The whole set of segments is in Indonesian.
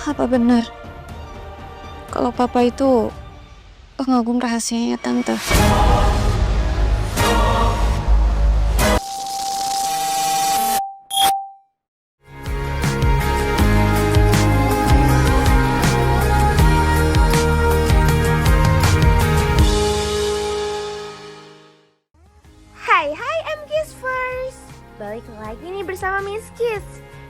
Apa benar kalau papa itu pengagum rahasianya tante? Hai M-Kiss First. Balik lagi nih bersama Miss Kiss.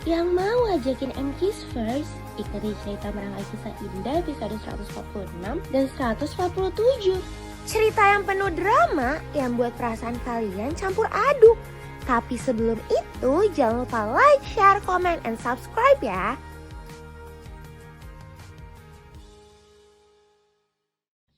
Yang mau ajakin M-Kiss First ikuti cerita merangkai kisah indah episode 146 dan 147. Cerita yang penuh drama yang buat perasaan kalian campur aduk. Tapi sebelum itu jangan lupa like, share, comment, and subscribe ya.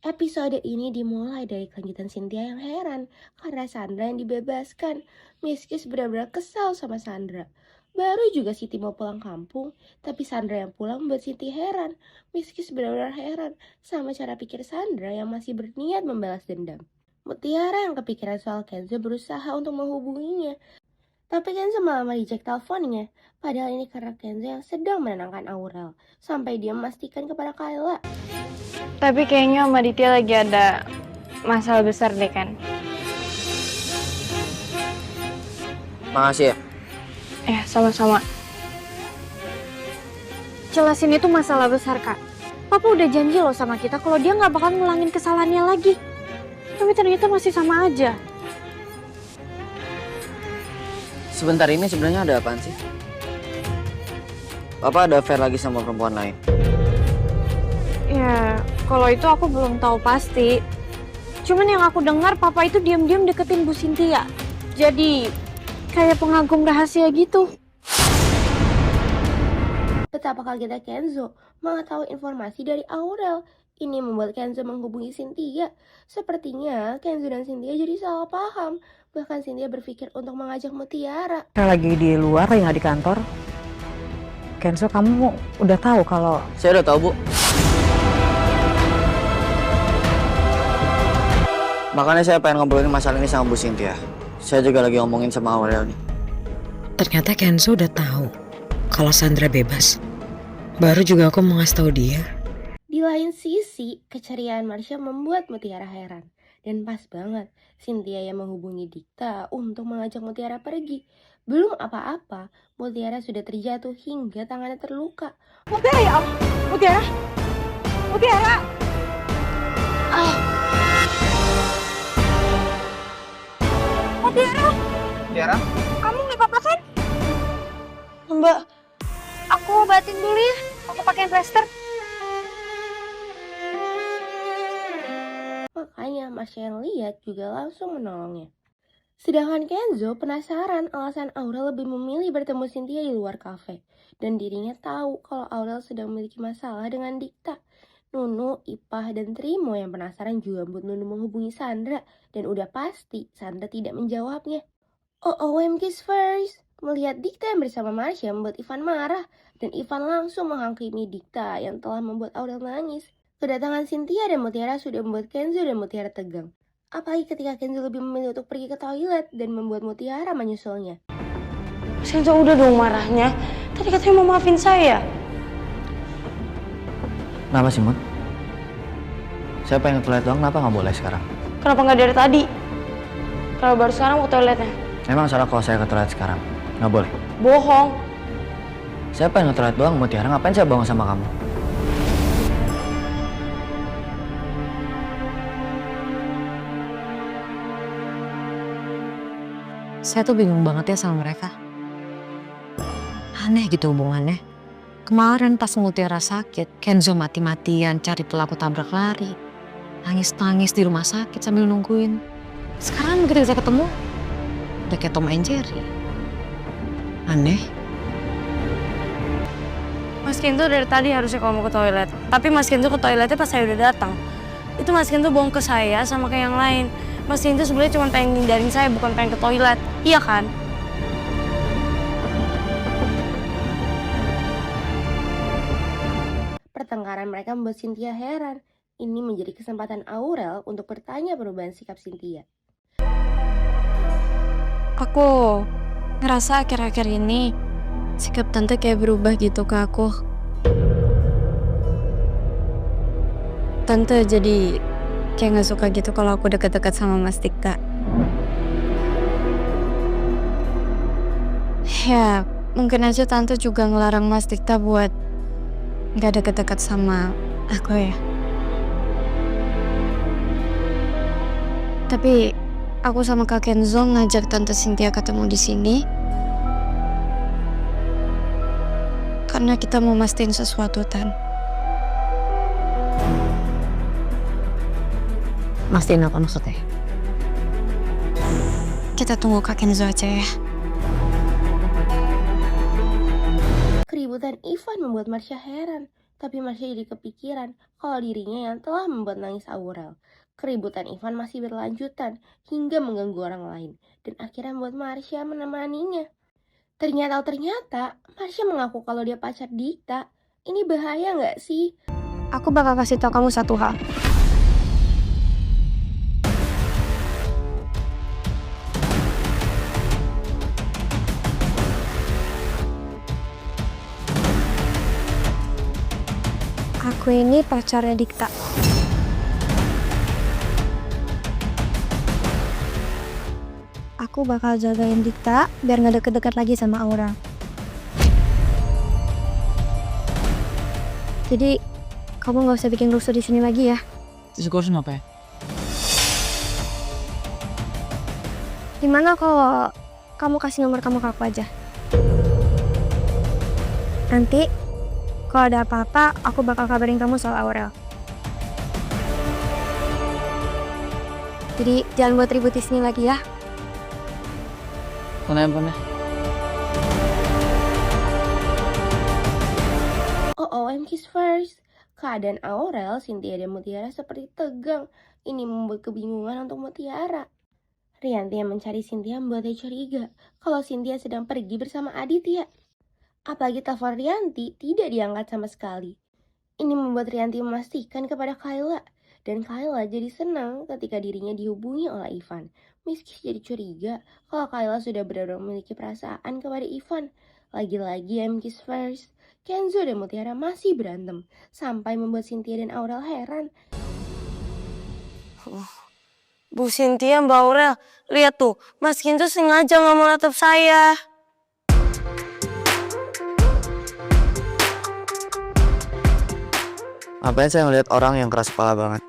Episode ini dimulai dari kelanjutan Cynthia yang heran karena Sandra yang dibebaskan. Miss Kiss benar-benar kesal sama Sandra. Baru juga Siti mau pulang kampung, tapi Sandra yang pulang membuat Siti heran. Miss Kiss benar-benar heran sama cara pikir Sandra yang masih berniat membalas dendam. Mutiara yang kepikiran soal Kenzo berusaha untuk menghubunginya. Tapi Kenzo malah reject teleponnya. Padahal ini karena Kenzo yang sedang menenangkan Aurel. Sampai dia memastikan kepada Kayla. Tapi kayaknya Om Aditya lagi ada masalah besar deh kan? Makasih ya. Sama-sama. Jelasin itu masalah besar, Kak. Papa udah janji loh sama kita kalau dia nggak bakal ngulangin kesalahannya lagi. Tapi ternyata masih sama aja. Sebentar ini sebenarnya ada apaan sih? Papa ada affair lagi sama perempuan lain? Ya, kalau itu aku belum tahu pasti. Cuman yang aku dengar Papa itu diam-diam deketin Bu Cynthia. Jadi kayak pengagum rahasia gitu. Betapa kagetnya Kenzo mengetahui informasi dari Aurel. Ini membuat Kenzo menghubungi Cynthia. Sepertinya Kenzo dan Cynthia jadi salah paham. Bahkan Cynthia berpikir untuk mengajak Mutiara. Saya lagi di luar, lagi nggak di kantor. Kenzo, kamu udah tahu kalau... Saya udah tahu, Bu. Makanya saya pengen ngobrolin masalah ini sama Bu Cynthia. Saya juga lagi ngomongin sama Aurel nih. Ternyata Kenzo udah tahu kalau Sandra bebas. Baru juga aku mau ngasih tahu dia. Di lain sisi, keceriaan Marsha membuat Mutiara heran. Dan pas banget, Cynthia yang menghubungi Dikta untuk mengajak Mutiara pergi. Belum apa-apa, Mutiara sudah terjatuh hingga tangannya terluka. Mutiara ya Allah! Mutiara! Mutiara! Mutiara! Tiara? Kamu nggak apa-apa kan? Mbak, aku obatin dulu ya. Aku pakai plester. Makanya Marsha yang lihat juga langsung menolongnya. Sedangkan Kenzo penasaran alasan Aurel lebih memilih bertemu Cynthia di luar kafe. Dan dirinya tahu kalau Aurel sedang memiliki masalah dengan Dikta. Nunu, Ipah, dan Trimo yang penasaran juga membuat Nunu menghubungi Sandra. Dan udah pasti Sandra tidak menjawabnya. M-Kiss First. Melihat Dikta yang bersama Marsha membuat Ivan marah. Dan Ivan langsung menghakimi Dikta yang telah membuat Aurel nangis. Kedatangan Cynthia dan Mutiara sudah membuat Kenzo dan Mutiara tegang. Apalagi ketika Kenzo lebih memilih untuk pergi ke toilet dan membuat Mutiara menyusulnya. Mas Kenzo udah dong marahnya. Tadi katanya mau maafin saya. Kenapa sih, Mun? Saya pengen ke toilet doang, kenapa nggak boleh sekarang? Kenapa nggak dari tadi? Kalau baru sekarang mau toiletnya. Emang salah kalau saya ke toilet sekarang? Nggak boleh? Bohong. Saya pengen ke toilet doang, Mutiara. Ngapain saya bohong sama kamu? Saya tuh bingung banget ya sama mereka. Aneh gitu hubungannya. Kemarin pas Mutiara sakit, Kenzo mati-matian cari pelaku tabrak lari. Nangis-nangis di rumah sakit sambil nungguin. Sekarang begitu saya ketemu, udah kayak Tom and Jerry. Aneh. Mas Kenzo dari tadi harusnya kalau mau ke toilet. Tapi Mas Kenzo ke toiletnya pas saya udah datang. Itu Mas Kenzo bohong ke saya sama ke yang lain. Mas Kenzo sebenarnya cuma pengen ngindarin saya, bukan pengen ke toilet. Iya kan? Pertengkaran mereka membuat Cynthia heran. Ini menjadi kesempatan Aurel untuk bertanya perubahan sikap Cynthia. Aku ngerasa akhir-akhir ini sikap tante kayak berubah gitu ke aku. Tante jadi kayak gak suka gitu kalau aku deket-deket sama Mas Dikta. Ya, mungkin aja Tante juga ngelarang Mas Dikta buat gak deket-deket sama aku ya. Tapi aku sama Kak Kenzo ngajak Tante Cynthia ketemu di sini karena kita mau mastiin sesuatu, Tan. Mastiin apa maksudnya? Kita tunggu Kak Kenzo aja ya. Keributan Ivan membuat Marsha heran, tapi Marsha jadi kepikiran kalau dirinya yang telah membuat nangis Aurel. Keributan Ivan masih berlanjutan hingga mengganggu orang lain, dan akhirnya membuat Marsha menemaninya. Ternyata Marsha mengaku kalau dia pacar Dikta. Ini bahaya nggak sih? Aku bakal kasih tau kamu satu hal. Aku ini pacarnya Dikta. Aku bakal jagain Dikta biar gak deket-deket lagi sama Aura. Jadi kamu gak usah bikin rusuh di sini lagi ya. Terus gue harus ngapain? Gimana kalau kamu kasih nomor kamu ke aku aja? Nanti kalau ada apa-apa, aku bakal kabarin kamu soal Aurel. Jadi jangan buat ribut di sini lagi ya. Mana handphonenya? OMG's first. Keadaan Aurel, Cynthia, dan Mutiara seperti tegang. Ini membuat kebingungan untuk Mutiara. Rianti yang mencari Cynthia membuatnya curiga kalau Cynthia sedang pergi bersama Aditya. Apalagi telepon Rianti tidak diangkat sama sekali. Ini membuat Rianti memastikan kepada Kayla. Dan Kayla jadi senang ketika dirinya dihubungi oleh Ivan. Meski jadi curiga kalau Kayla sudah benar-benar memiliki perasaan kepada Ivan. Lagi-lagi MK's first. Kenzo dan Mutiara masih berantem. Sampai membuat Cynthia dan Aurel heran. Bu Cynthia, Mbak Aurel, lihat tuh, Mas Kenzo sengaja nggak mau natap saya. Ngapain saya ngeliat orang yang keras kepala banget?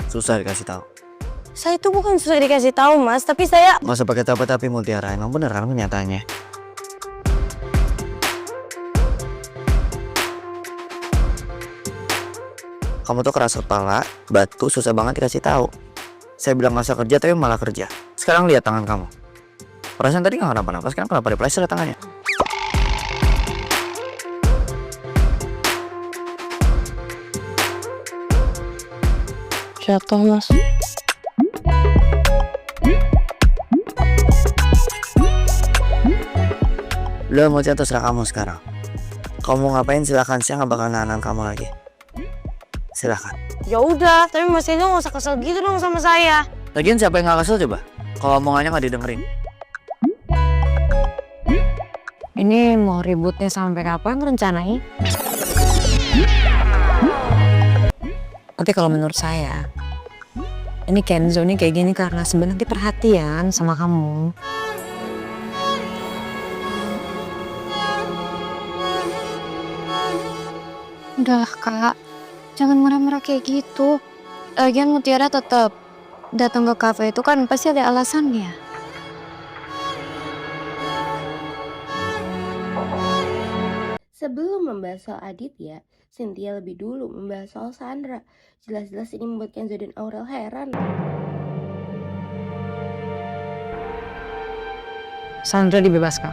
Susah dikasih tahu. Saya itu bukan susah dikasih tahu, Mas, tapi saya... Nggak usah pakai tapi Mutiara, emang bener kan kenyataannya. Kamu tuh keras kepala, batu, susah banget dikasih tahu. Saya bilang nggak usah kerja tapi malah kerja. Sekarang lihat tangan kamu. Perasaan tadi nggak kenapa-napa, sekarang kenapa di plester tangannya? Jatuh, Mas. Lo mau jatuh terserah kamu sekarang. Kamu ngapain silakan, saya nggak bakal nahan kamu lagi. Silakan. Ya udah, tapi Mas Kenzo nggak usah kesel gitu dong sama saya. Lagian siapa yang nggak kesel coba? Kalau omongannya nggak didengerin. Ini mau ributnya sampai kapan rencananya? Tapi kalau menurut saya, ini Kenzo nih kayak gini karena sebenarnya perhatian sama kamu. Udah Kak, jangan marah-marah kayak gitu. Lagian Mutiara tetap datang ke kafe itu kan pasti ada alasannya. Sebelum membahas soal Aditya, Cynthia lebih dulu membahas soal Sandra. Jelas-jelas ini membuat Kenzo dan Aurel heran. Sandra dibebaskan.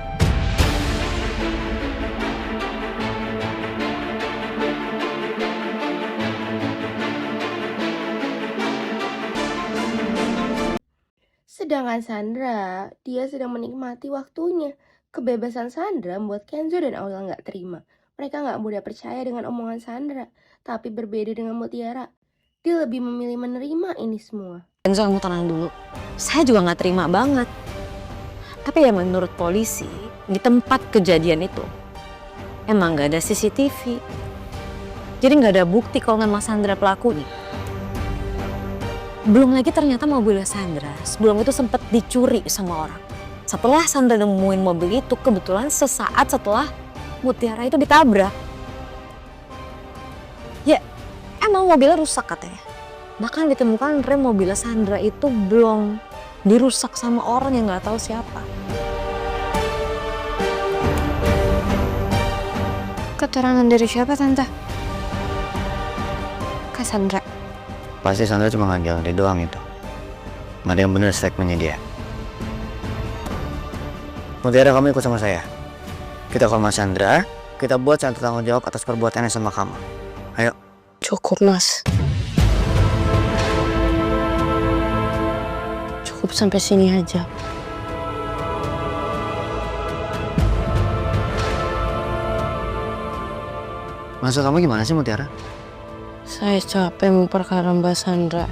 Sedangkan Sandra, dia sedang menikmati waktunya. Kebebasan Sandra membuat Kenzo dan Aurel nggak terima. Mereka nggak mudah percaya dengan omongan Sandra. Tapi berbeda dengan Mutiara, dia lebih memilih menerima ini semua. Kenzo, kamu tenang dulu. Saya juga nggak terima banget. Tapi ya menurut polisi, di tempat kejadian itu, emang nggak ada CCTV. Jadi nggak ada bukti kalau memang Sandra pelakunya. Belum lagi ternyata mobilnya Sandra sebelum itu sempat dicuri sama orang. Setelah Sandra nemuin mobil itu, kebetulan sesaat setelah Mutiara itu ditabrak. Ya, emang mobilnya rusak katanya. Bahkan ditemukan rem mobilnya Sandra itu belum dirusak sama orang yang nggak tahu siapa. Keterangan dari siapa, Tante? Kak Sandra. Pasti Sandra cuma nganggil dia doang itu. Nggak ada yang bener statementnya dia. Mutiara, kamu ikut sama saya. Kita ke rumah Sandra, kita buat Sandra tanggung jawab atas perbuatannya sama kamu. Ayo. Cukup, Mas. Cukup sampai sini aja. Maksud kamu gimana sih, Mutiara? Saya capek memperkara Mbak Sandra.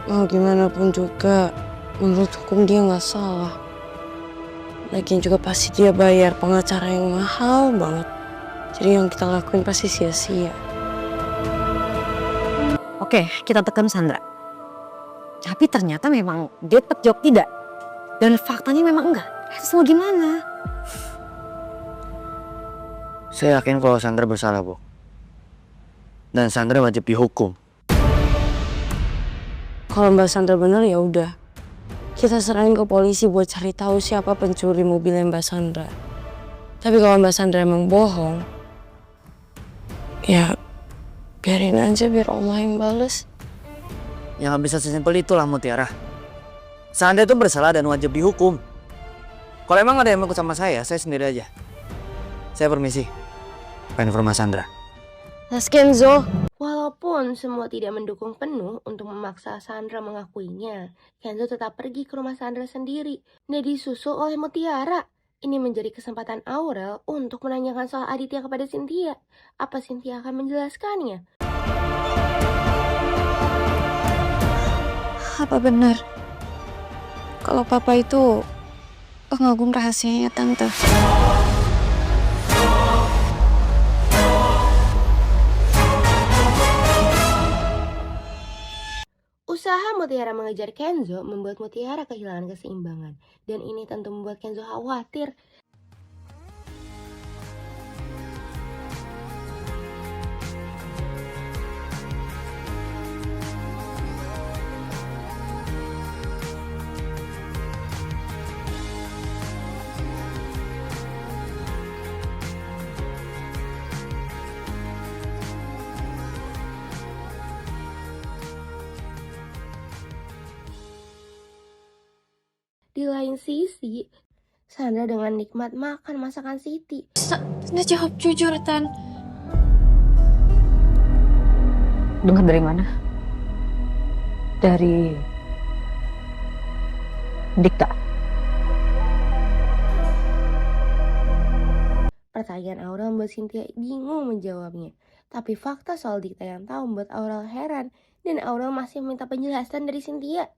Mau gimana pun juga, menurut hukum dia nggak salah. Lagian juga pasti dia bayar pengacara yang mahal banget. Jadi yang kita lakuin pasti sia-sia. Oke, kita tekan Sandra. Tapi ternyata memang dia tetap jawab tidak. Dan faktanya memang enggak. Terus mau gimana? Saya yakin kalau Sandra bersalah, Bu. Dan Sandra wajib dihukum. Kalau Mbak Sandra bener ya udah. Kita serahin ke polisi buat cari tahu siapa pencuri mobilnya Mbak Sandra. Tapi kalau Mbak Sandra emang bohong, ya biarin aja biar Allah yang bales. Ya nggak bisa sesimpel itulah, Mutiara. Sandra itu bersalah dan wajib dihukum. Kalau emang ada yang ikut sama saya sendiri aja. Saya permisi. Pengen ke rumah Sandra. Mas Kenzo. Walaupun semua tidak mendukung penuh untuk memaksa Sandra mengakuinya, Kenzo tetap pergi ke rumah Sandra sendiri dan disusul oleh Mutiara. Ini menjadi kesempatan Aurel untuk menanyakan soal Aditya kepada Cynthia. Apa Cynthia akan menjelaskannya? Apa benar kalau papa itu pengagum rahasianya Tante? Usaha Mutiara mengejar Kenzo membuat Mutiara kehilangan keseimbangan. Dan ini tentu membuat Kenzo khawatir. Di lain sisi, Sandra dengan nikmat makan masakan Siti. Tante jawab jujur, Tan. Dengar dari mana? Dari Dikta. Pertanyaan Aurel membuat Cynthia bingung menjawabnya. Tapi fakta soal Dikta yang tahu membuat Aurel heran. Dan Aurel masih meminta penjelasan dari Cynthia.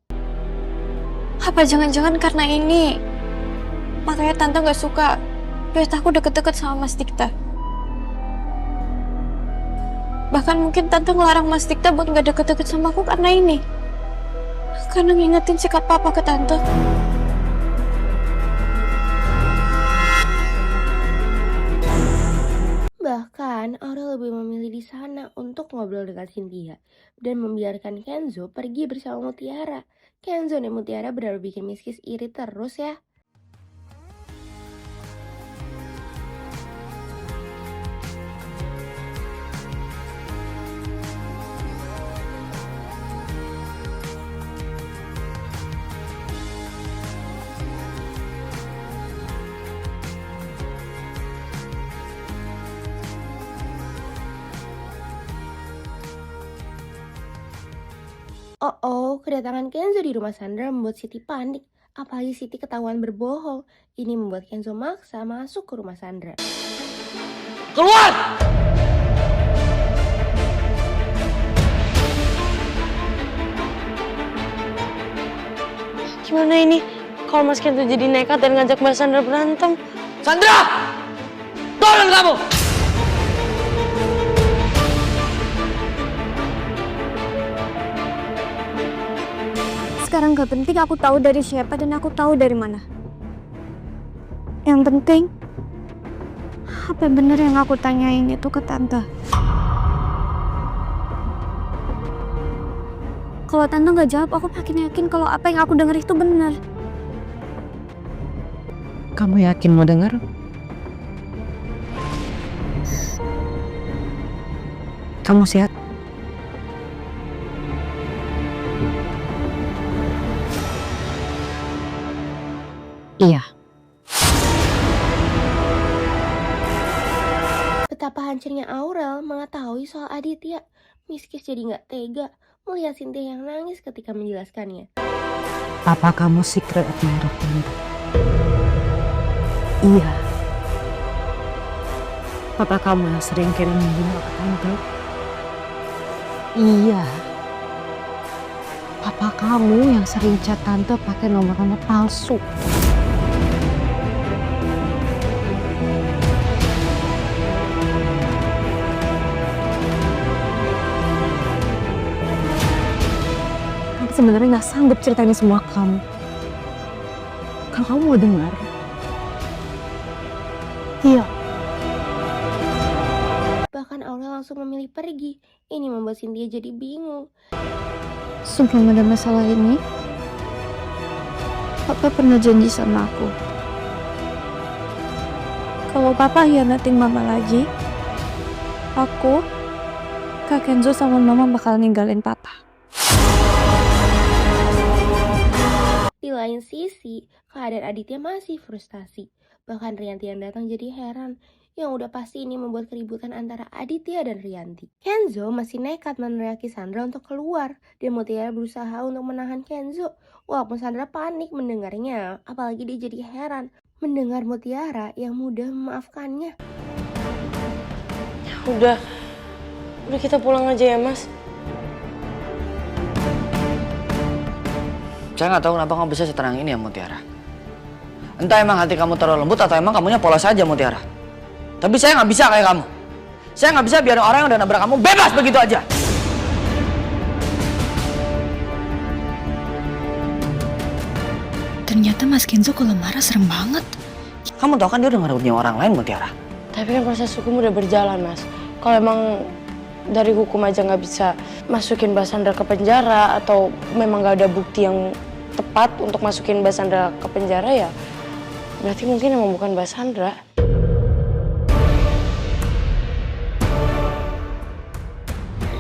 Apa jangan-jangan karena ini makanya Tante gak suka lihat aku deket-deket sama Mas Dikta? Bahkan mungkin Tante ngelarang Mas Dikta buat gak deket-deket sama aku karena ini. Karena ngingetin sikap papa ke Tante. Bahkan Aurel lebih memilih di sana untuk ngobrol dengan Cynthia. Dan membiarkan Kenzo pergi bersama Mutiara. Kenzo dan Mutiara benar bikin Miskis iri terus ya. Oh, kedatangan Kenzo di rumah Sandra membuat Siti panik. Apalagi Siti ketahuan berbohong. Ini membuat Kenzo maksa masuk ke rumah Sandra. Keluar! Gimana ini? Kalau Mas Kenzo jadi nekat dan ngajak Mbak Sandra berantem, Sandra! Tolong kamu! Sekarang gak penting aku tahu dari siapa dan aku tahu dari mana. Yang penting, apa bener yang aku tanyain itu ke tante? Kalau tante gak jawab, aku makin yakin kalau apa yang aku dengar itu benar. Kamu yakin mau dengar? Kamu sehat? Iya. Betapa hancurnya Aurel mengetahui soal Aditya. Miskis jadi nggak tega melihat Cynthia yang nangis ketika menjelaskannya. Papa kamu secret admirer tante. Iya. Papa kamu yang sering kirim bunga ke tante. Iya. Papa kamu yang sering chat tante pakai nomor-nomor palsu. Sebenarnya nggak sanggup ceritain semua kamu. Kalau kamu mau dengar, iya. Bahkan Aurel langsung memilih pergi. Ini membuat Cynthia jadi bingung. Sebelum ada masalah ini, Papa pernah janji sama aku. Kalau Papa hianatin Mama lagi, aku, Kak Kenzo sama Mama bakal ninggalin Papa. Di lain sisi, keadaan Aditya masih frustasi. Bahkan Rianti yang datang jadi heran. Yang udah pasti ini membuat keributan antara Aditya dan Rianti. Kenzo masih nekat meneriaki Sandra untuk keluar. Dan Mutiara berusaha untuk menahan Kenzo. Walaupun Sandra panik mendengarnya. Apalagi dia jadi heran mendengar Mutiara yang mudah memaafkannya. Udah kita pulang aja ya, Mas. Saya nggak tahu kenapa kamu bisa setenang ini ya, Mutiara. Entah emang hati kamu terlalu lembut atau emang kamunya polos aja, Mutiara. Tapi saya nggak bisa kayak kamu. Saya nggak bisa biarin orang yang udah nabrak kamu bebas begitu aja. Ternyata Mas Kenzo kalau marah serem banget. Kamu tahu kan dia udah ngerebutnya orang lain, Mutiara. Tapi kan proses hukum udah berjalan, Mas. Kalau emang dari hukum aja nggak bisa masukin Mbak Sandra ke penjara atau memang nggak ada bukti yang tepat untuk masukin Mbak Sandra ke penjara, ya berarti mungkin emang bukan Mbak Sandra.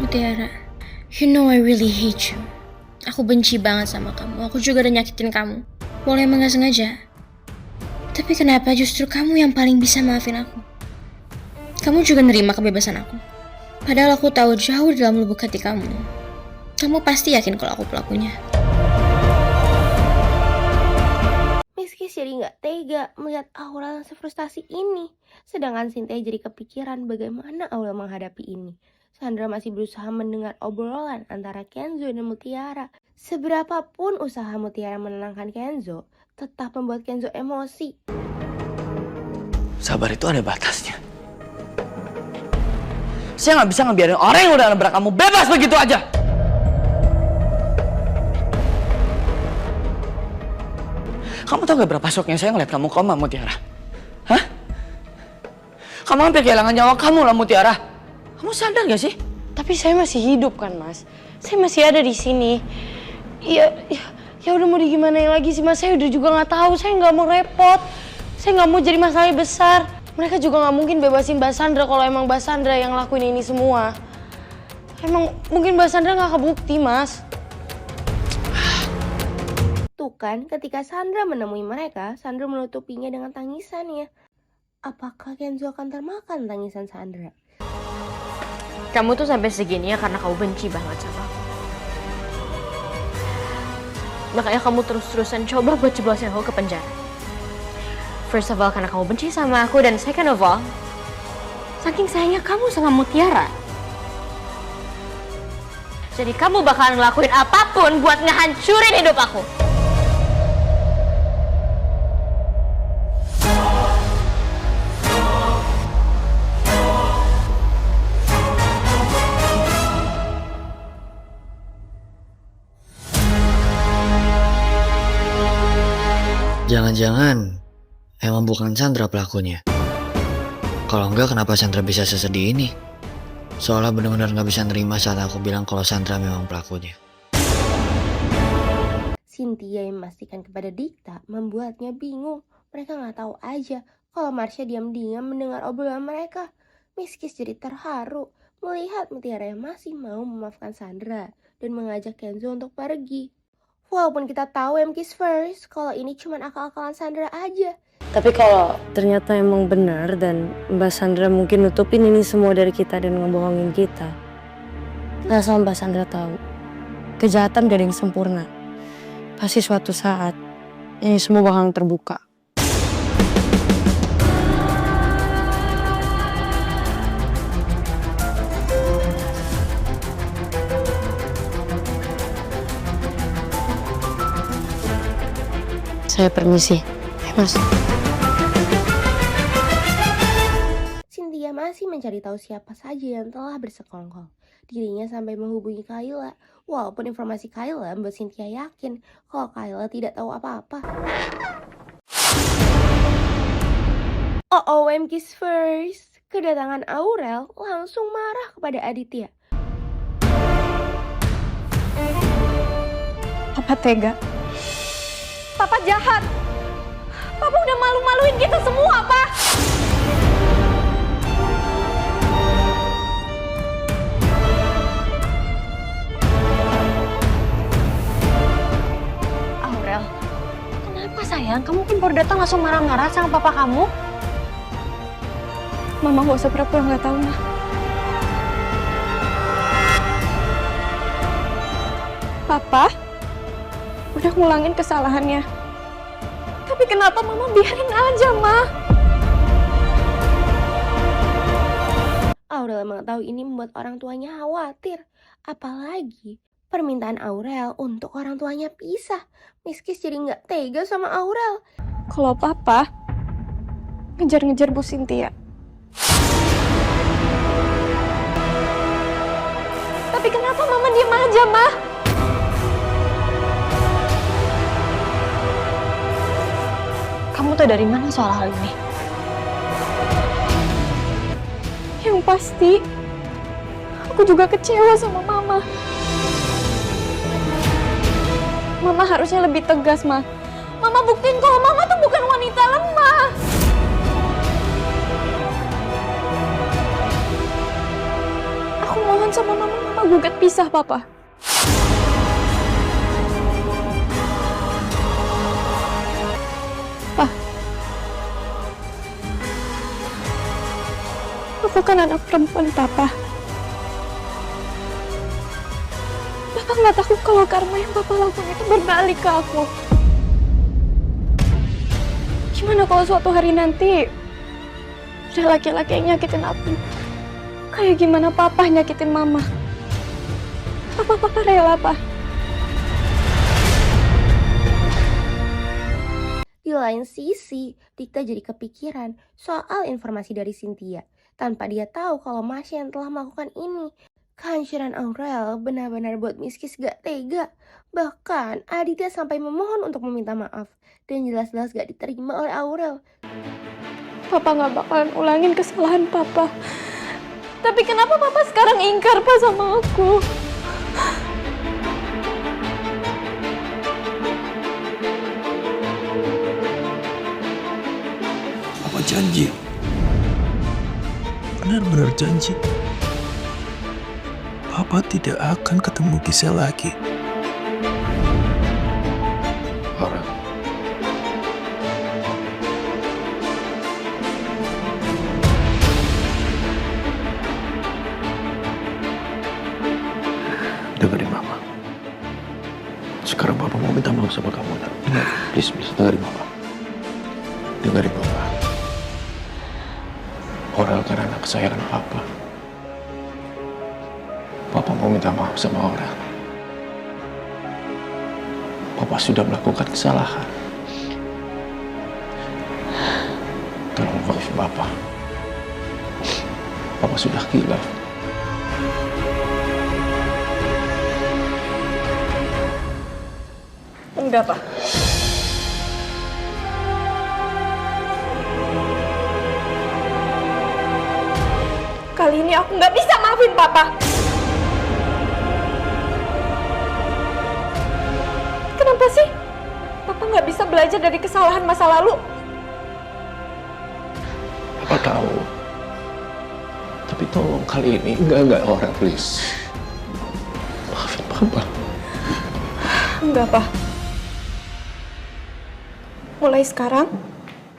Mutiara, you know I really hate you. Aku benci banget sama kamu. Aku juga udah nyakitin kamu. Boleh emang gak sengaja. Tapi kenapa justru kamu yang paling bisa maafin aku? Kamu juga nerima kebebasan aku. Padahal aku tahu jauh dalam lubuk hati kamu. Kamu pasti yakin kalau aku pelakunya. Miskis jadi nggak tega melihat Aurel yang sefrustasi ini. Sedangkan Cynthia jadi kepikiran bagaimana Aurel menghadapi ini. Sandra masih berusaha mendengar obrolan antara Kenzo dan Mutiara. Seberapapun usaha Mutiara menenangkan Kenzo, tetap membuat Kenzo emosi. Sabar itu ada batasnya. Saya nggak bisa ngebiarin orang yang udah nabrak kamu bebas begitu aja. Kamu tahu gak berapa shocknya saya ngeliat kamu koma, Mutiara? Hah? Kamu hampir kehilangan nyawa kamu lah, Mutiara. Kamu sadar gak sih? Tapi saya masih hidup kan, Mas. Saya masih ada di sini. Ya udah mau digimanain lagi sih, Mas. Saya udah juga nggak tahu. Saya nggak mau repot. Saya nggak mau jadi masalah besar. Mereka juga nggak mungkin bebasin Mbak Sandra kalau emang Mbak Sandra yang lakuin ini semua. Emang mungkin Mbak Sandra nggak kebukti, Mas. Tuh kan, ketika Sandra menemui mereka, Sandra menutupinya dengan tangisannya. Apakah Kenzo akan termakan tangisan Sandra? Kamu tuh sampai segini ya karena kamu benci banget sama aku. Makanya kamu terus-terusan coba buat jeblosin aku ke penjara. First of all, karena kamu benci sama aku, dan second of all, saking sayangnya kamu sama Mutiara. Jadi kamu bakalan ngelakuin apapun buat ngehancurin hidup aku. Jangan-jangan emang bukan Chandra pelakunya. Kalau enggak, kenapa Chandra bisa sesedih ini? Soalnya benar-benar nggak bisa nerima saat aku bilang kalau Chandra memang pelakunya. Cynthia yang memastikan kepada Dikta membuatnya bingung. Mereka nggak tahu aja kalau Marsha diam-diam mendengar obrolan mereka. Miskis jadi terharu melihat Mutiara yang masih mau memaafkan Sandra dan mengajak Kenzo untuk pergi. Walaupun kita tahu Kiss First kalau ini cuma akal-akalan Sandra aja. Tapi kalau ternyata emang benar dan Mbak Sandra mungkin nutupin ini semua dari kita dan ngebohongin kita, asal Mbak Sandra tahu, kejahatan gak ada yang sempurna. Pasti suatu saat ini semua bakal terbuka. Saya permisi, Mas. Cynthia masih mencari tahu siapa saja yang telah bersekongkol. Dirinya sampai menghubungi Kayla. Walaupun informasi Kayla membuat Cynthia yakin kalau Kayla tidak tahu apa-apa. Kiss First. Kedatangan Aurel langsung marah kepada Aditya. Papa tega. Papa jahat. Papa udah malu-maluin kita semua, Pak. Aurel, kenapa sayang? Kamu kan baru datang langsung marah-marah sama papa kamu. Mama gak usah pura-pura gak tahu, Ma. Papa udah ngulangin kesalahannya. Tapi kenapa Mama biarin aja, Ma? Aurel mengetahui ini membuat orang tuanya khawatir. Apalagi permintaan Aurel untuk orang tuanya pisah. Miskis jadi nggak tega sama Aurel. Kalau Papa ngejar-ngejar Bu Cynthia. Tapi kenapa Mama diem aja, Ma? Kamu tahu dari mana soal hal ini? Yang pasti, aku juga kecewa sama Mama. Mama harusnya lebih tegas, Ma. Mama buktiin kalau Mama tuh bukan wanita lemah. Aku mohon sama Mama gugat pisah, Papa. Aku kan anak perempuan, Papa. Papa nggak takut kalau karma yang Papa lakukan itu berbalik ke aku. Gimana kalau suatu hari nanti ada laki-laki yang nyakitin aku? Kayak gimana Papa nyakitin Mama? Papa rela, Pak? Di lain sisi, Dikta jadi kepikiran soal informasi dari Cynthia. Tanpa dia tahu kalau Marsha yang telah melakukan ini. Kehancuran Aurel benar-benar buat Miskis gak tega. Bahkan Aditya sampai memohon untuk meminta maaf. Dan jelas-jelas gak diterima oleh Aurel. Papa gak bakalan ulangin kesalahan Papa. Tapi kenapa Papa sekarang ingkar, Pak, sama aku? Papa janji. Benar-benar janji. Papa tidak akan ketemu Gisel lagi. Aurel. Dengerin Mama. Sekarang Papa mau minta maaf sama kamu. Dengar, please, dengerin Mama. Dengerin Mama. Aurel kan anak kesayangan Papa. Papa mau minta maaf sama Aurel. Papa sudah melakukan kesalahan. Tolong maafin Papa. Papa sudah gila. Enggak, Pak. kali ini aku nggak bisa maafin Papa. Kenapa sih Papa nggak bisa belajar dari kesalahan masa lalu? Papa tahu. Tapi tolong kali ini enggak Aurel, please. Maafin Papa. Enggak, Pak. Mulai sekarang,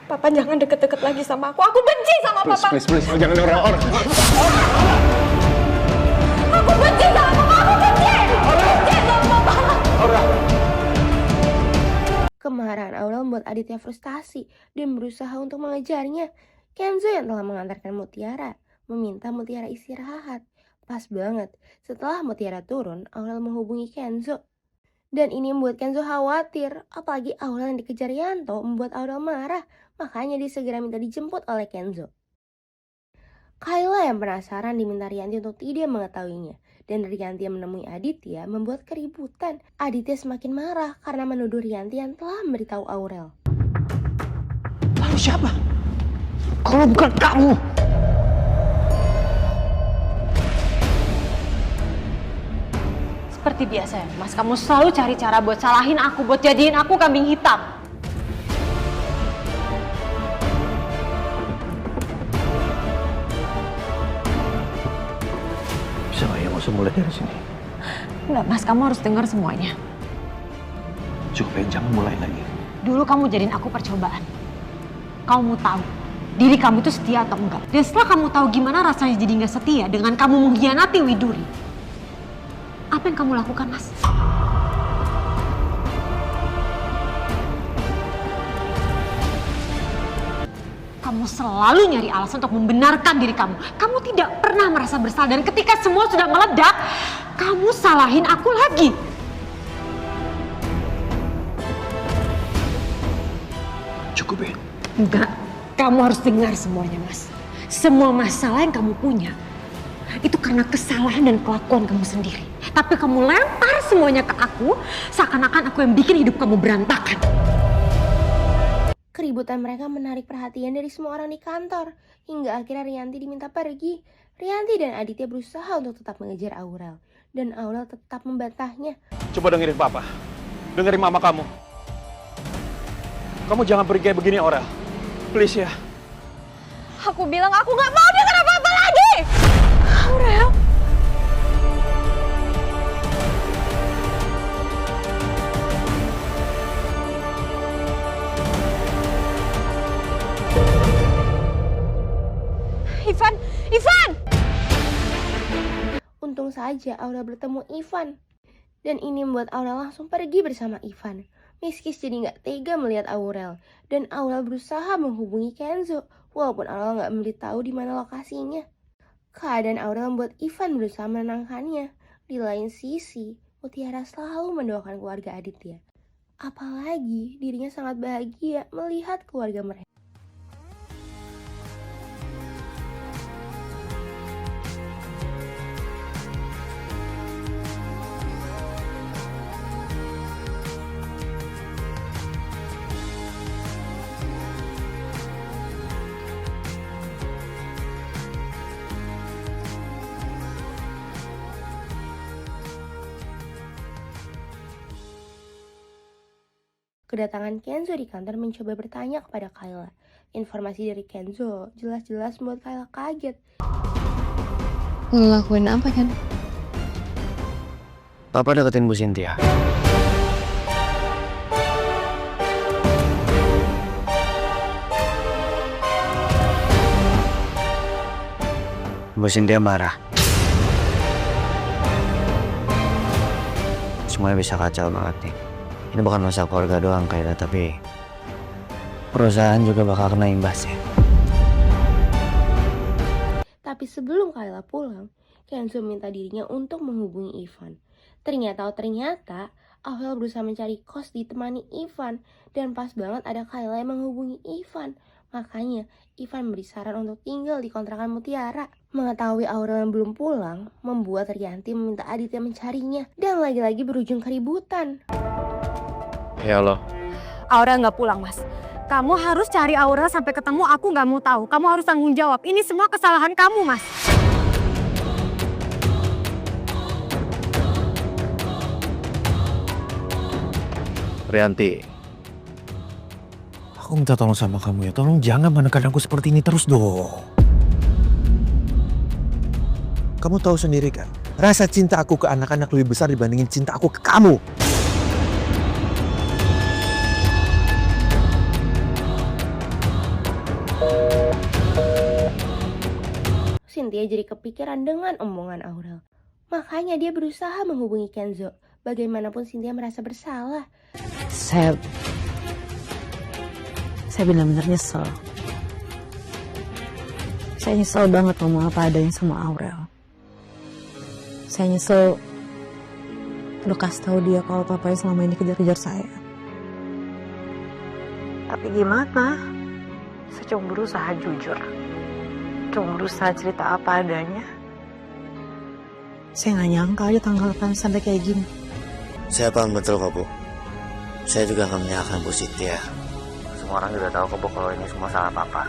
Papa jangan deket-deket lagi sama aku. Aku benci sama Papa. Please, jangan Aurel. Aku benci sama Papa. Aku benci. Benci sama Papa. Kemarahan Aurel membuat Aditya frustasi dan berusaha untuk mengejarnya. Kenzo yang telah mengantarkan Mutiara meminta Mutiara istirahat. Pas banget, setelah Mutiara turun, Aurel menghubungi Kenzo. Dan ini membuat Kenzo khawatir, apalagi Aurel yang dikejar Yanto membuat Aurel marah. Makanya dia segera minta dijemput oleh Kenzo. Kayla yang penasaran diminta Rianti untuk tidak mengetahuinya. Dan Rianti yang menemui Aditya membuat keributan. Aditya semakin marah karena menuduh Rianti yang telah memberitahu Aurel. Lalu siapa? Kalau bukan kamu. Seperti biasa ya, Mas. Kamu selalu cari cara buat salahin aku, buat jadiin aku kambing hitam. Bisa nggak ya, nggak usah mulai dari sini. Enggak, Mas. Kamu harus dengar semuanya. Cukup ya, jangan mulai lagi. Dulu kamu jadiin aku percobaan. Kamu mau tahu diri kamu itu setia atau enggak. Dan setelah kamu tahu gimana rasanya jadi nggak setia dengan kamu mengkhianati Widuri, apa yang kamu lakukan, Mas? Kamu selalu nyari alasan untuk membenarkan diri kamu. Kamu tidak pernah merasa bersalah. Dan ketika semua sudah meledak, kamu salahin aku lagi. Cukup ya. Enggak, kamu harus dengar semuanya, Mas. Semua masalah yang kamu punya itu karena kesalahan dan kelakuan kamu sendiri. Tapi kamu lempar semuanya ke aku, seakan-akan aku yang bikin hidup kamu berantakan. Keributan mereka menarik perhatian dari semua orang di kantor. Hingga akhirnya Rianti diminta pergi. Rianti dan Aditya berusaha untuk tetap mengejar Aurel. Dan Aurel tetap membantahnya. Coba dengerin Papa. Dengerin Mama kamu. Kamu jangan pergi kayak begini, Aurel. Please ya. Aku bilang aku nggak mau dengar apa-apa lagi. Aurel. Ivan! Untung saja Aurel bertemu Ivan. Dan ini membuat Aurel langsung pergi bersama Ivan. Miskis jadi gak tega melihat Aurel. Dan Aurel berusaha menghubungi Kenzo. Walaupun Aurel gak memberitahu di mana lokasinya. Keadaan Aurel membuat Ivan berusaha menenangkannya. Di lain sisi, Mutiara selalu mendoakan keluarga Aditya. Apalagi dirinya sangat bahagia melihat keluarga mereka. Kedatangan Kenzo di kantor mencoba bertanya kepada Kayla. Informasi dari Kenzo jelas-jelas membuat Kayla kaget. Ngelakuin apa kan? Papa deketin Bu Cynthia. Bu Cynthia marah. Semuanya bisa kacau banget nih. Ini bukan masalah keluarga doang kayaknya, tapi perusahaan juga bakal kena imbasnya. Tapi sebelum Kayla pulang, Kenzo minta dirinya untuk menghubungi Ivan. Ternyata Aurel berusaha mencari kos ditemani Ivan. Dan pas banget ada Kayla yang menghubungi Ivan. Makanya Ivan beri saran untuk tinggal di kontrakan Mutiara. Mengetahui Aurel yang belum pulang, membuat Rianti meminta Aditya mencarinya. Dan lagi-lagi berujung keributan. Ya Allah. Aurel nggak pulang, Mas. Kamu harus cari Aurel sampai ketemu. Aku nggak mau tahu. Kamu harus tanggung jawab. Ini semua kesalahan kamu, Mas. Rianti, aku minta tolong sama kamu ya, tolong jangan menekan aku seperti ini terus dong. Kamu tahu sendiri kan, rasa cinta aku ke anak-anak lebih besar dibandingin cinta aku ke kamu. Cynthia jadi kepikiran dengan omongan Aurel. Makanya dia berusaha menghubungi Kenzo. Bagaimanapun Cynthia merasa bersalah. Saya benar-benar nyesel. Saya nyesel banget ngomong apa adanya sama Aurel. Saya nyesel udah kasih tahu dia kalau papanya selama ini kejar-kejar saya. Tapi gimana? Saya cuma berusaha jujur. Cuma berusaha cerita apa adanya. Saya nggak nyangka aja tanggapan sampai kayak gini. Saya paham betul kok, Bu. Saya juga akan menyalahkan Bu Cynthia. Semua orang juga tahu kok, Bu, kalau ini semua salah Papa.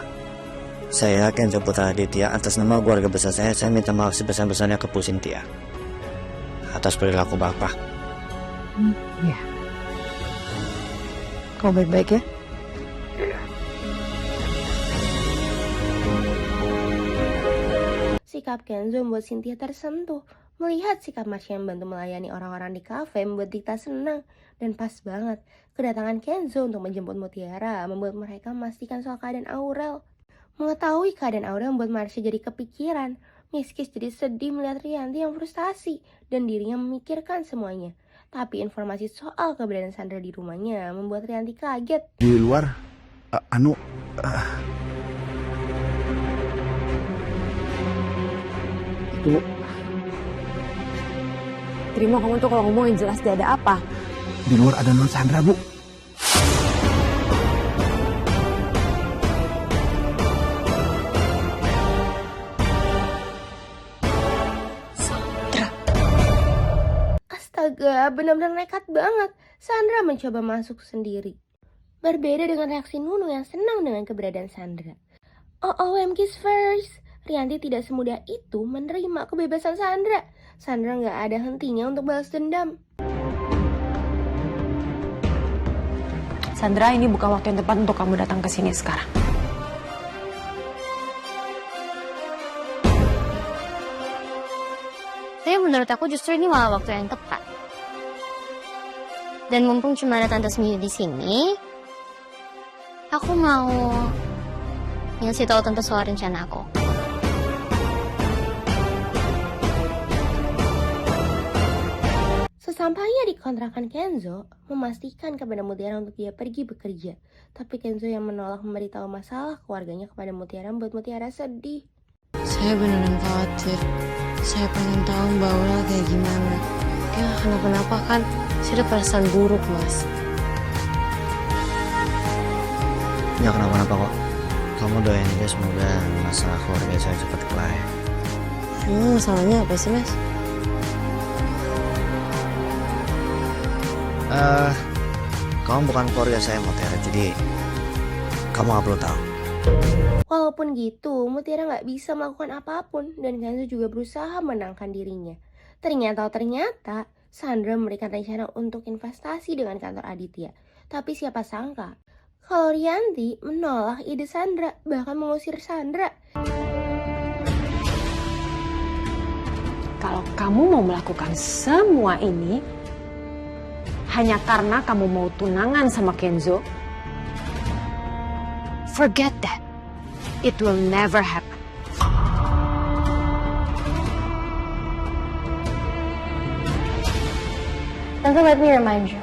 Saya Kenzo Putra Aditya, atas nama keluarga besar saya minta maaf sebesar-besarnya ke Bu Cynthia atas perilaku Bapak. Iya. Kau baik-baik ya? Sikap Kenzo membuat Cynthia tersentuh. Melihat sikap Marsha yang bantu melayani orang-orang di kafe membuat Dita senang. Dan pas banget, kedatangan Kenzo untuk menjemput Mutiara membuat mereka memastikan soal keadaan Aurel. Mengetahui keadaan Aurel membuat Marsha jadi kepikiran. Miss Kiss jadi sedih melihat Rianti yang frustasi dan dirinya memikirkan semuanya. Tapi informasi soal keberadaan Sandra di rumahnya membuat Rianti kaget. Di luar, itu Terima kamu tuh kalau ngomongin jelas dia ada apa. di luar ada non Sandra, Bu. Astaga, benar-benar nekat banget. Sandra mencoba masuk sendiri. Berbeda dengan reaksi Nunu yang senang dengan keberadaan Sandra. OMG first. Rianti tidak semudah itu menerima kebebasan Sandra. Sandra nggak ada hentinya untuk balas dendam. Sandra, ini bukan waktu yang tepat untuk kamu datang ke sini sekarang. Tapi menurut aku justru ini malah waktu yang tepat. Dan mumpung cuma ada Tante sendiri di sini, aku mau ngasih tahu Tante soal rencana aku. Sesampainya di kontrakan Kenzo, memastikan kepada Mutiara untuk dia pergi bekerja. Tapi Kenzo yang menolak memberitahu masalah keluarganya kepada Mutiara membuat Mutiara sedih. Saya beneran khawatir. Saya pengen tahu Mbak Aurel kayak gimana. Dia kenapa-napa kan? Saya ada perasaan buruk, Mas. Ya kenapa-napa kok. Kamu doain aja semoga masalah keluarga saya cepat kelar. Masalahnya apa sih, Mas? Kamu bukan keluarga saya, Mutiara, jadi kamu gak perlu tahu. Walaupun gitu, Mutiara nggak bisa melakukan apapun dan Kenzo juga berusaha menenangkan dirinya. Ternyata Sandra memberikan rencana untuk investasi dengan kantor Aditya. Tapi siapa sangka kalau Rianti menolak ide Sandra, bahkan mengusir Sandra. Kalau kamu mau melakukan semua ini hanya karena kamu mau tunangan sama Kenzo, forget that. It will never happen. Tante, let me remind you.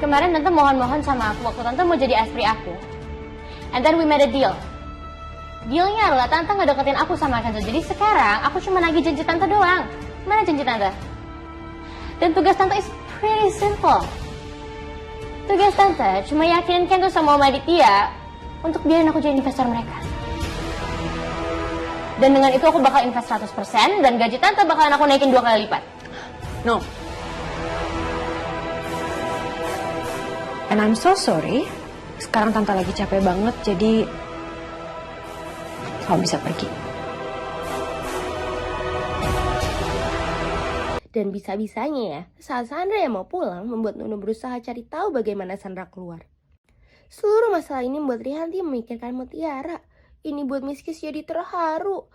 Kemarin Tante mohon-mohon sama aku waktu Tante mau jadi istri aku. And then we made a deal. Dealnya adalah Tante ngedeketin aku sama Kenzo. Jadi sekarang aku cuma nagih janji Tante doang. Mana janji Tante? Dan tugas Tante is pretty simple. Tugas Tante cuma yakinin Kenzo sama Om Aditya untuk biarin aku jadi investor mereka. Dan dengan itu aku bakal invest 100% dan gaji Tante bakalan aku naikin 2 kali lipat. No. And I'm so sorry. Sekarang Tante lagi capek banget, jadi kamu bisa pergi. Dan bisa-bisanya ya, saat Sandra yang mau pulang membuat Nuno berusaha cari tahu bagaimana Sandra keluar. Seluruh masalah ini membuat Rianti memikirkan Mutiara. Ini buat Miss Kiss jadi terharu.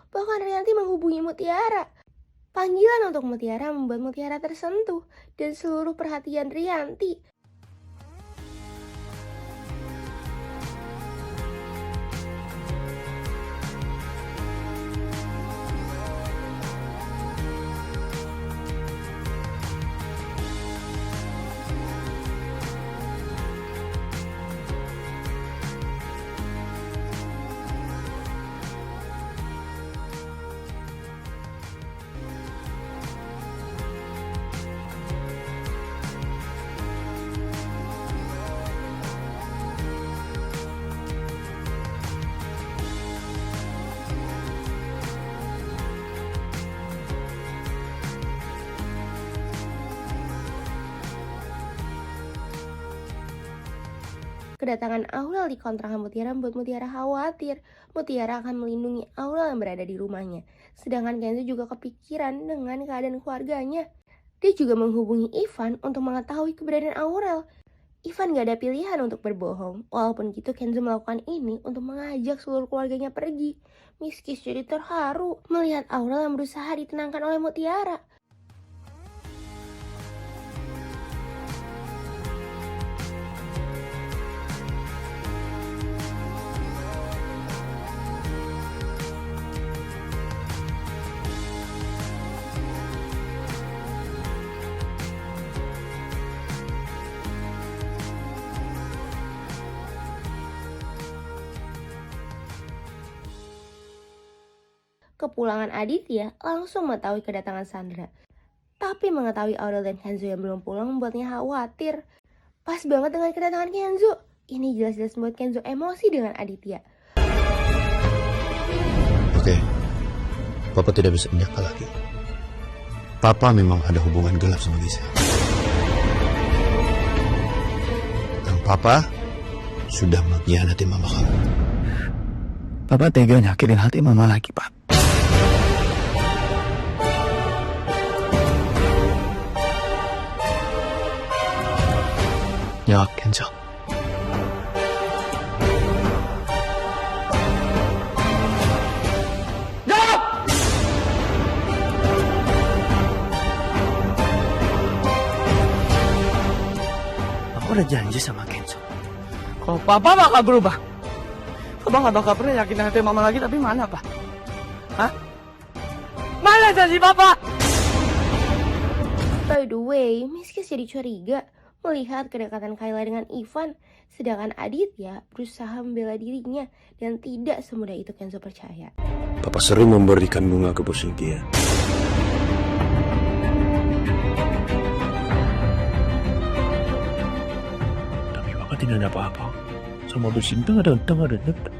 Bahkan Rianti menghubungi Mutiara. Panggilan untuk Mutiara membuat Mutiara tersentuh dan seluruh perhatian Rianti. Kedatangan Aurel di kontrakan Mutiara membuat Mutiara khawatir. Mutiara akan melindungi Aurel yang berada di rumahnya. Sedangkan Kenzo juga kepikiran dengan keadaan keluarganya. Dia juga menghubungi Ivan untuk mengetahui keberadaan Aurel. Ivan gak ada pilihan untuk berbohong. Walaupun gitu Kenzo melakukan ini untuk mengajak seluruh keluarganya pergi. Miss Kiss jadi terharu melihat Aurel yang berusaha ditenangkan oleh Mutiara. Kepulangan Aditya langsung mengetahui kedatangan Sandra. Tapi mengetahui Aurel dan Kenzo yang belum pulang membuatnya khawatir. Pas banget dengan kedatangan Kenzo. Ini jelas-jelas membuat Kenzo emosi dengan Aditya. Oke, Papa tidak bisa menyangka lagi. Papa memang ada hubungan gelap sama Lisa. Dan Papa sudah mengkhianati mama kamu. Papa tega nyakitin hati mama lagi, Pak. Ya, Kenzo. Aku udah janji sama Kenzo. Kalau Papa bakal berubah, Papa gak bakal pernah yakin hati mama lagi, tapi mana, Pak? Hah? Mana janji Papa? By the way, Miss Kiss jadi curiga melihat kedekatan Kayla dengan Ivan, sedangkan Aditya berusaha membela dirinya dan tidak semudah itu Kenzo percaya. Papa sering memberikan bunga ke bos Cynthia. Tapi Papa tidak ada apa-apa. Sama bos Cynthia ada untung, ada nyata.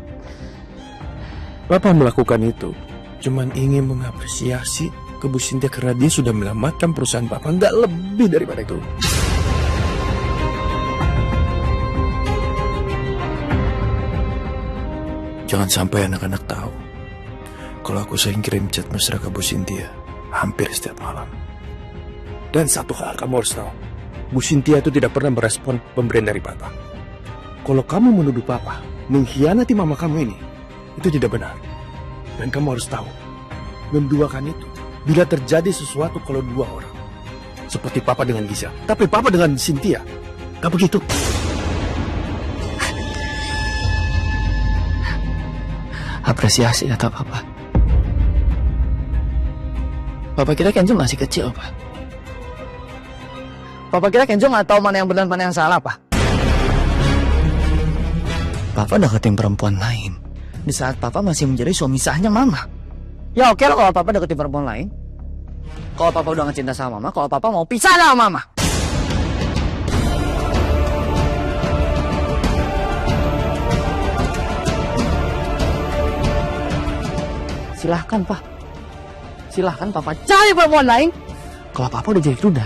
Papa melakukan itu cuman ingin mengapresiasi ke bos Cynthia karena dia sudah menyelamatkan perusahaan Papa, nggak lebih daripada itu. Jangan sampai anak-anak tahu kalau aku sering kirim chat mesra ke Bu Cynthia hampir setiap malam. Dan satu hal kamu harus tahu, Bu Cynthia itu tidak pernah merespon pemberian dari Papa. Kalau kamu menuduh Papa mengkhianati mama kamu ini, itu tidak benar. Dan kamu harus tahu, menduakan itu bila terjadi sesuatu kalau dua orang. Seperti Papa dengan Gisha, tapi Papa dengan Cynthia, gak begitu. Apresiasi kata Papa. Papa kira Kenzo masih kecil, Pak. Papa kira Kenzo nggak tahu mana yang benar mana yang salah, Pak. Papa deketin perempuan lain di saat Papa masih menjadi suami sahnya Mama. Ya oke lah kalau Papa deketin perempuan lain. Kalau Papa udah ngecinta sama Mama, kalau Papa mau pisah sama Mama. Silahkan, Pak. Silahkan Papa cari perempuan lain. Kalau Papa udah jadi duda.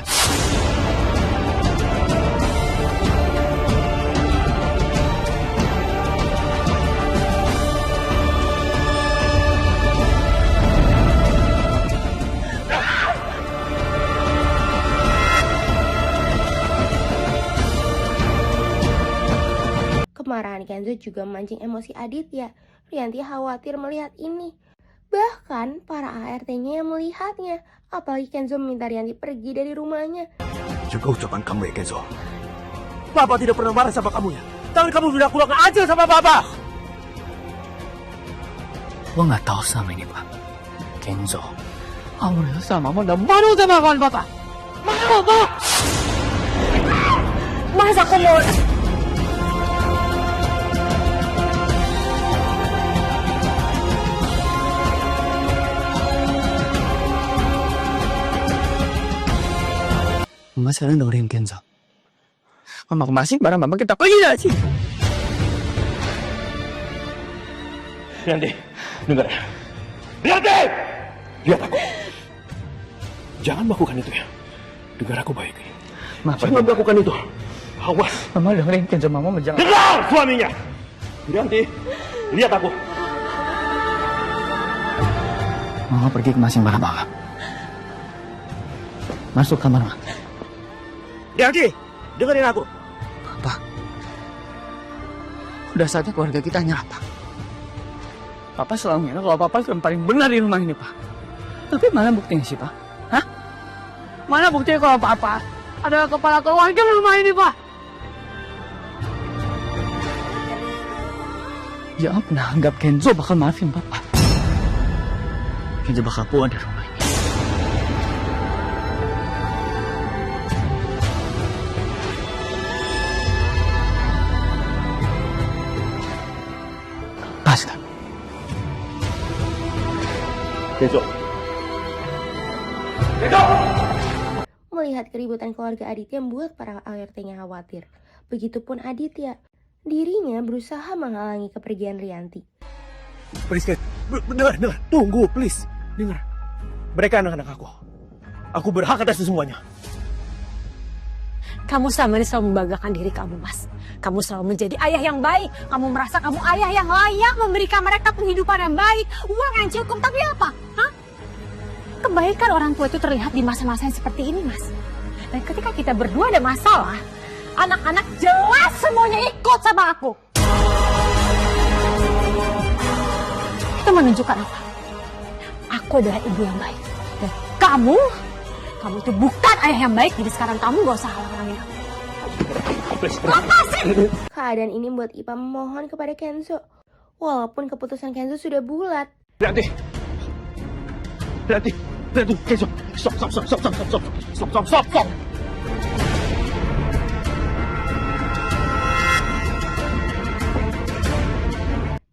Kemarahan Kenzo juga memancing emosi Aditya. Rianti khawatir melihat ini. Bahkan para ART-nya yang melihatnya. Apalagi Kenzo meminta Rianti pergi dari rumahnya. Juga ucapan kamu ya, Kenzo. Papa tidak pernah marah sama kamu ya. Tapi kamu sudah kurang ajar sama Papa. Gua nggak tahu sama ini, Pak. Kenzo, Aurel sama Mama udah malu sama kawan Papa. Malu, Pak. Mas, aku mau... Mama sekarang dengerin Kenzo. Mama kemasin barang Mama kita pergi dari sini. Rianti, dengar ya. Rianti! Lihat aku. Jangan melakukan itu ya. Dengar aku baik. Jangan melakukan itu. Awas. Mama dengerin Kenzo, Mama jangan. Dengar suaminya. Rianti, lihat aku. Mama pergi ke masing barang Mama. Masuk kamar, Mama. Rianti, dengerin aku. Papa, udah saatnya keluarga kita nyerah, Pak. Papa selalu ngira kalau Papa yang paling benar di rumah ini, Pak. Tapi mana buktinya sih, Pak? Hah? Mana buktinya kalau Papa adalah kepala keluarga di rumah ini, Pak? Jangan pernah anggap Kenzo bakal maafin Papa. Kenzo bakal pulang dari rumah ini. Basta. Kenzo. Kenzo! Melihat keributan keluarga Aditya membuat para ART-nya khawatir. Begitupun Aditya. Dirinya berusaha menghalangi kepergian Rianti. Please, Kenzo. Dengar. Tunggu, please. Dengar. Mereka anak-anak aku. Aku berhak atas semuanya. Kamu selama ini selalu membanggakan diri kamu, Mas. Kamu selalu menjadi ayah yang baik. Kamu merasa kamu ayah yang layak memberikan mereka penghidupan yang baik, uang yang cukup. Tapi apa? Hah? Kebaikan orang tua itu terlihat di masa-masa yang seperti ini, Mas. Dan ketika kita berdua ada masalah, anak-anak jelas semuanya ikut sama aku. Itu menunjukkan apa? Aku adalah ibu yang baik. Dan kamu itu bukan ayah yang baik. Jadi sekarang kamu gak usah halang-halangin aku. Lepasin! Keadaan ini membuat Ipa memohon kepada Kenzo. Walaupun keputusan Kenzo sudah bulat. Rianti, Kenzo. Stop.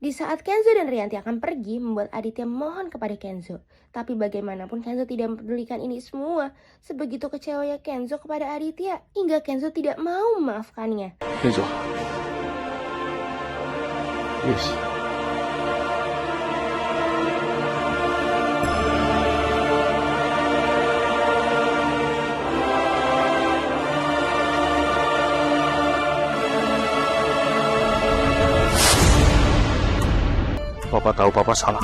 Di saat Kenzo dan Rianti akan pergi, membuat Aditya memohon kepada Kenzo. Tapi bagaimanapun Kenzo tidak mempedulikan ini semua. Sebegitu kecewanya Kenzo kepada Aditya, hingga Kenzo tidak mau memaafkannya. Kenzo. Yes. Papa tahu Papa salah.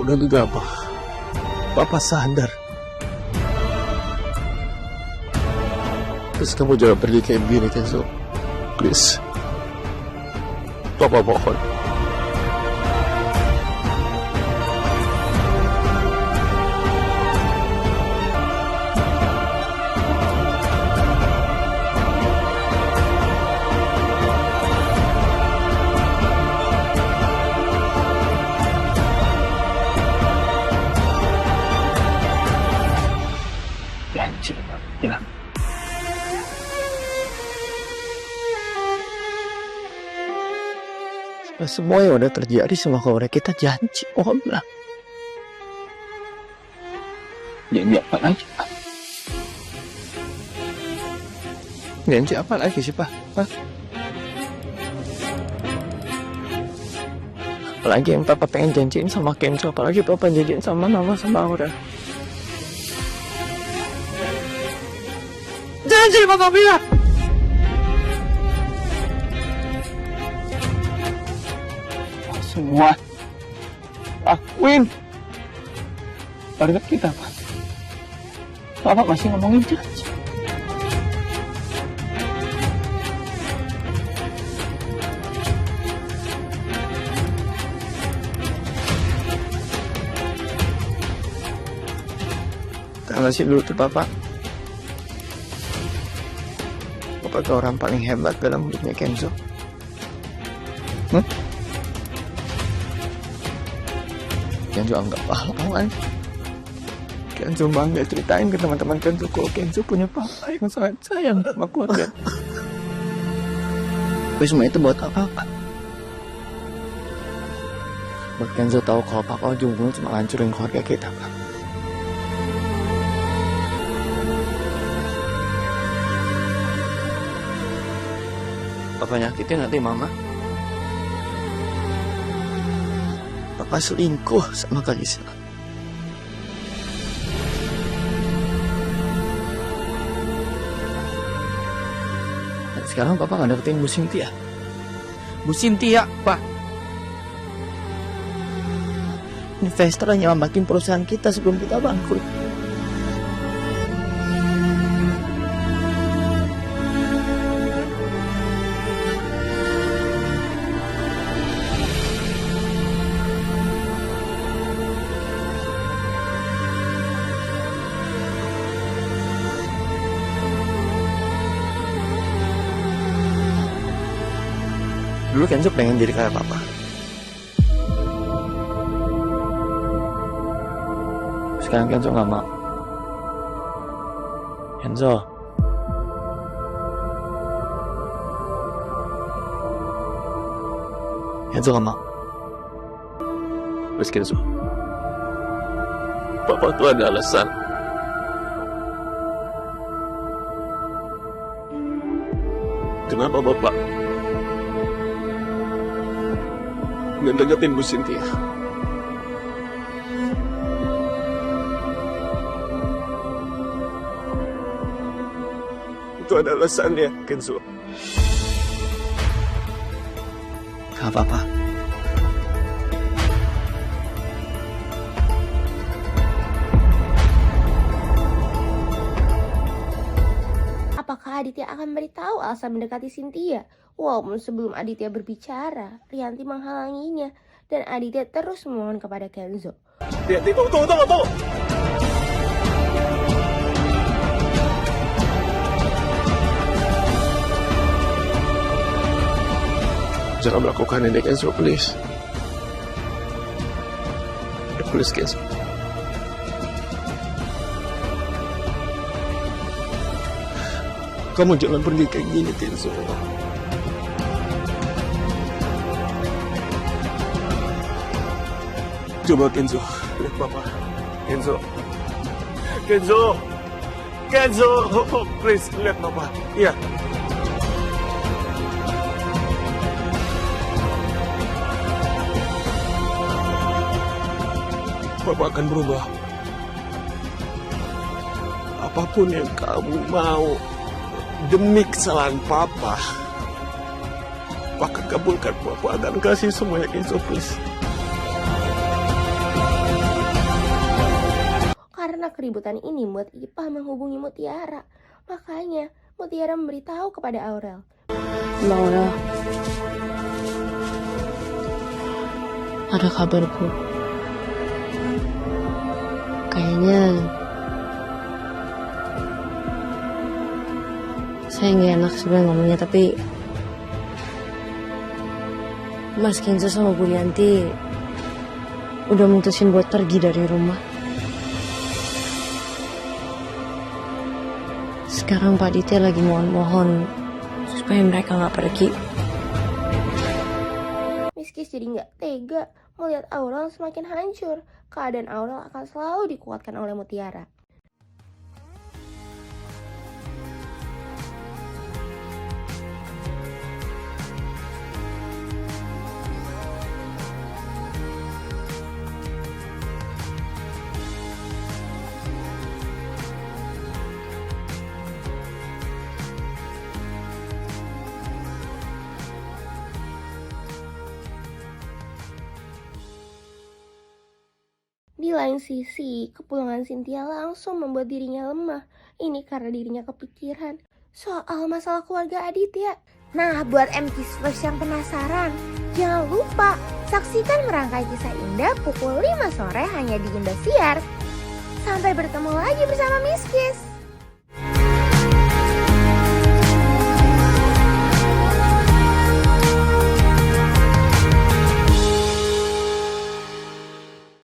udah gegabah. Papa sadar. Terus kamu jangan pergi kayak begini, Kenzo. Please. Papa mohon. Janji, ya. Semua yang udah terjadi sama keluarga kita janji, oh bilang. Janji apa lagi? Janji apa lagi sih, Pak? Hah? Apalagi yang Papa pengen janjiin sama Kenzo, apalagi Papa janjiin sama Mama sama Aura. Janji Papa bilang. Semua lakuin keluarga kita, Pak. Papa masih ngomongin janji. Karena sih dulu tuh Papa tuh orang paling hebat dalam hidupnya Kenzo. Kenzo anggap pahlawan. Kenzo bangga ceritain ke teman-teman Kenzo kalau Kenzo punya papa yang sangat sayang sama keluarga. Tapi semua itu buat apa? Buat Kenzo tahu kalau Papa ujung-ujungnya cuma hancurin keluarga kita, Pak. Papa nyakitin hati Mama. Papa selingkuh sama Kalisa. Dan sekarang Papa nggak deketin Bu Cynthia. Bu Cynthia, Pak. Investor yang nyelamatin perusahaan kita sebelum kita bangkrut. Dulu Kenzo pengen jadi kayak Papa. Sekarang Kenzo nggak mau. Kenzo. Kenzo nggak mau. Terus Kenzo. Papa tuh ada alasan. Kenapa Bapak nggak deketin Bu Cynthia? Itu ada alasannya, Kenzo. Gak apa-apa. Apakah Aditya akan beritahu alasan mendekati Cynthia? Walaupun sebelum Aditya berbicara, Rianti menghalanginya dan Aditya terus memohon kepada Kenzo. Rianti, tunggu. Jangan melakukan ini, Kenzo, please. Please, Kenzo. Kamu jangan pergi kayak gini, Kenzo. Coba Kenzo, lihat Papa. Kenzo, please lihat Papa. Iya. Papa akan berubah. Apapun yang kamu mau demi kesalahan Papa, Papa akan kabulkan. Papa akan kasih semuanya, Kenzo, please. keributan ini membuat Ipah menghubungi Mutiara. Makanya Mutiara memberitahu kepada Aurel. Mbak Aurel, ada kabar Bu. Kayaknya saya nggak enak sebenarnya ngomongnya, tapi Mas Kenzo sama Bu Yanti udah mutusin buat pergi dari rumah. Sekarang Pak Ditya lagi mohon-mohon supaya mereka nggak pergi. Miss Kiss jadi nggak tega melihat Aurel semakin hancur. Keadaan Aurel akan selalu dikuatkan oleh Mutiara. Di lain sisi, kepulangan Cynthia langsung membuat dirinya lemah. Ini karena dirinya kepikiran soal masalah keluarga Aditya. Nah, buat MKisverse yang penasaran, jangan lupa saksikan merangkai kisah indah pukul 5 sore hanya di Indosiar. Sampai bertemu lagi bersama Miss Kiss.